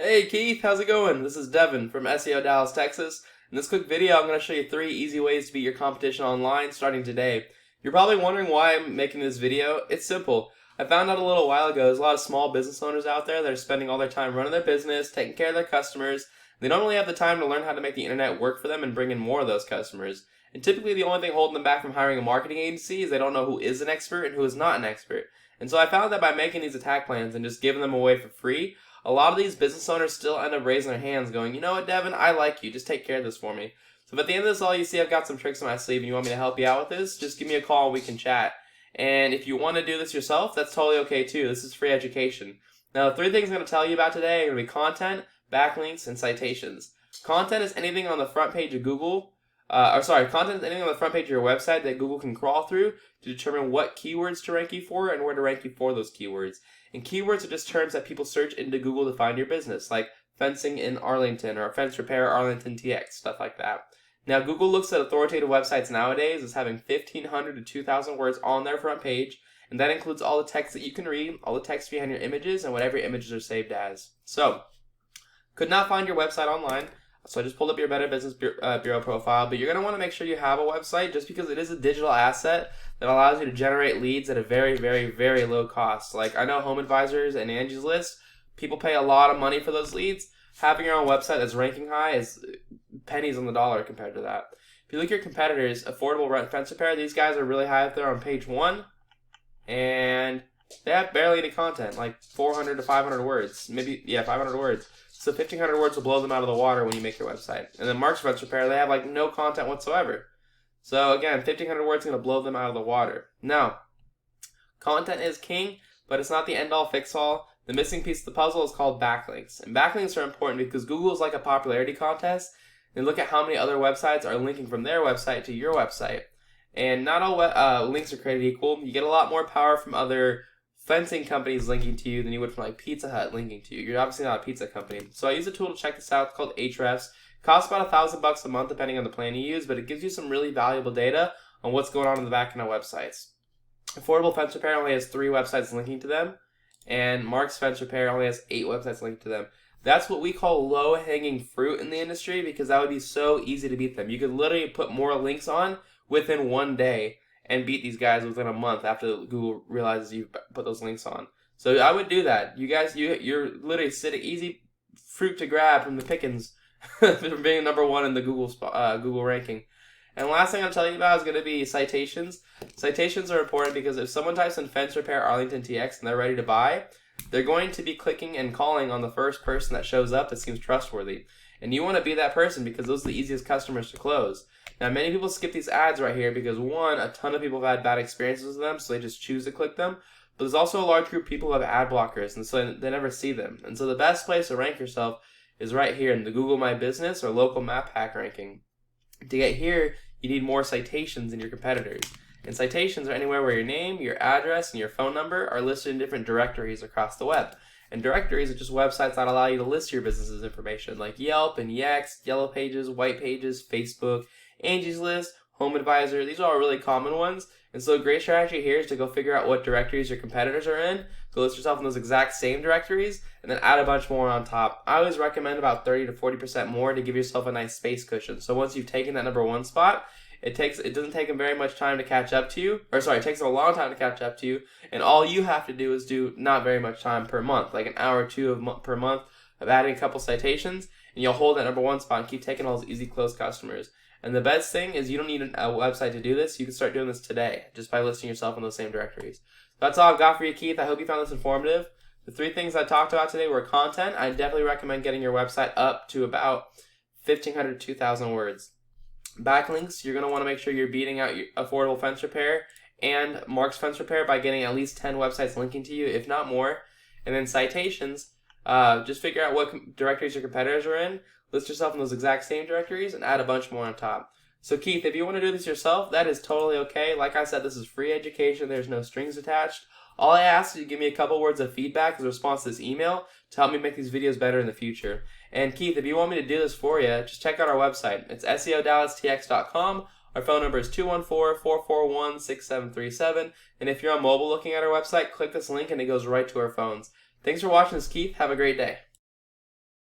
Hey Keith, how's it going? This is Devin from SEO Dallas, Texas. In this quick video, I'm going to show you 3 easy ways to beat your competition online starting today. You're probably wondering why I'm making this video. It's simple. I found out a little while ago there's a lot of small business owners out there that are spending all their time running their business, taking care of their customers. They don't really have the time to learn how to make the internet work for them and bring in more of those customers. And typically the only thing holding them back from hiring a marketing agency is they don't know who is an expert and who is not an expert. And so I found that by making these attack plans and just giving them away for free, a lot of these business owners still end up raising their hands going, you know what, Devin, I like you. Just take care of this for me. So if at the end of this all you see I've got some tricks in my sleeve and you want me to help you out with this, just give me a call and we can chat. And if you want to do this yourself, that's totally okay too. This is free education. Now the 3 things I'm going to tell you about today are going to be content, backlinks, and citations. Content is anything on the front page of Google, content is anything on the front page of your website that Google can crawl through to determine what keywords to rank you for and where to rank you for those keywords. And keywords are just terms that people search into Google to find your business, like fencing in Arlington or fence repair Arlington TX, stuff like that. Now, Google looks at authoritative websites nowadays as having 1,500 to 2,000 words on their front page, and that includes all the text that you can read, all the text behind your images, and whatever your images are saved as. So, could not find your website online, so I just pulled up your Better Business Bureau profile, but you're going to want to make sure you have a website just because it is a digital asset that allows you to generate leads at a very, very, very low cost. Like, I know Home Advisors and Angie's List, people pay a lot of money for those leads. Having your own website that's ranking high is pennies on the dollar compared to that. If you look at your competitors, Affordable Fence Repair, these guys are really high up there on page 1, and they have barely any content, like 400 to 500 words. 500 words. So 1,500 words will blow them out of the water when you make your website. And then Mark's Fence Repair, they have like no content whatsoever. So again, 1,500 words is going to blow them out of the water. Now, content is king, but it's not the end-all, fix-all. The missing piece of the puzzle is called backlinks. And backlinks are important because Google is like a popularity contest. They look at how many other websites are linking from their website to your website. And not all links are created equal. You get a lot more power from other fencing companies linking to you than you would from like Pizza Hut linking to you. You're obviously not a pizza company. So I use a tool to check this out. It's called Ahrefs. It costs about $1,000 a month depending on the plan you use, but it gives you some really valuable data on what's going on in the back end of websites. Affordable Fence Repair only has 3 websites linking to them, and Mark's Fence Repair only has 8 websites linked to them. That's what we call low-hanging fruit in the industry because that would be so easy to beat them. You could literally put more links on within 1 day and beat these guys within a month after Google realizes you've put those links on. So I would do that. You guys, you're literally sitting easy fruit to grab from the pickings from being number 1 in the Google ranking. And the last thing I'll tell you about is going to be citations. Citations are important because if someone types in fence repair Arlington TX and they're ready to buy, they're going to be clicking and calling on the first person that shows up that seems trustworthy. And you want to be that person because those are the easiest customers to close. Now, many people skip these ads right here because, 1, a ton of people have had bad experiences with them, so they just choose to click them. But there's also a large group of people who have ad blockers, and so they never see them. And so the best place to rank yourself is right here in the Google My Business or local map hack ranking. To get here, you need more citations than your competitors. And citations are anywhere where your name, your address, and your phone number are listed in different directories across the web. And directories are just websites that allow you to list your business's information, like Yelp and Yext, Yellow Pages, White Pages, Facebook, Angie's List, Home Advisor. These are all really common ones. And so a great strategy here is to go figure out what directories your competitors are in, go list yourself in those exact same directories, and then add a bunch more on top. I always recommend about 30 to 40% more to give yourself a nice space cushion. So once you've taken that number 1 spot, it doesn't take them very much time to catch up to you. It takes them a long time to catch up to you. And all you have to do is do not very much time per month, like an hour or 2 per month of adding a couple citations, and you'll hold that number 1 spot and keep taking all those easy close customers. And the best thing is you don't need a website to do this. You can start doing this today just by listing yourself in those same directories. That's all I've got for you, Keith. I hope you found this informative. The 3 things I talked about today were content. I definitely recommend getting your website up to about 1,500 to 2,000 words. Backlinks, you're going to want to make sure you're beating out your Affordable Fence Repair and Mark's Fence Repair by getting at least 10 websites linking to you, if not more. And then citations, just figure out what directories your competitors are in, list yourself in those exact same directories, and add a bunch more on top. So Keith, if you want to do this yourself, that is totally okay. Like I said, this is free education. There's no strings attached. All I ask is you give me a couple words of feedback as a response to this email to help me make these videos better in the future. And Keith, if you want me to do this for you, just check out our website. It's SEODallasTX.com. Our phone number is 214-441-6737. And if you're on mobile looking at our website, click this link and it goes right to our phones. Thanks for watching this, Keith. Have a great day.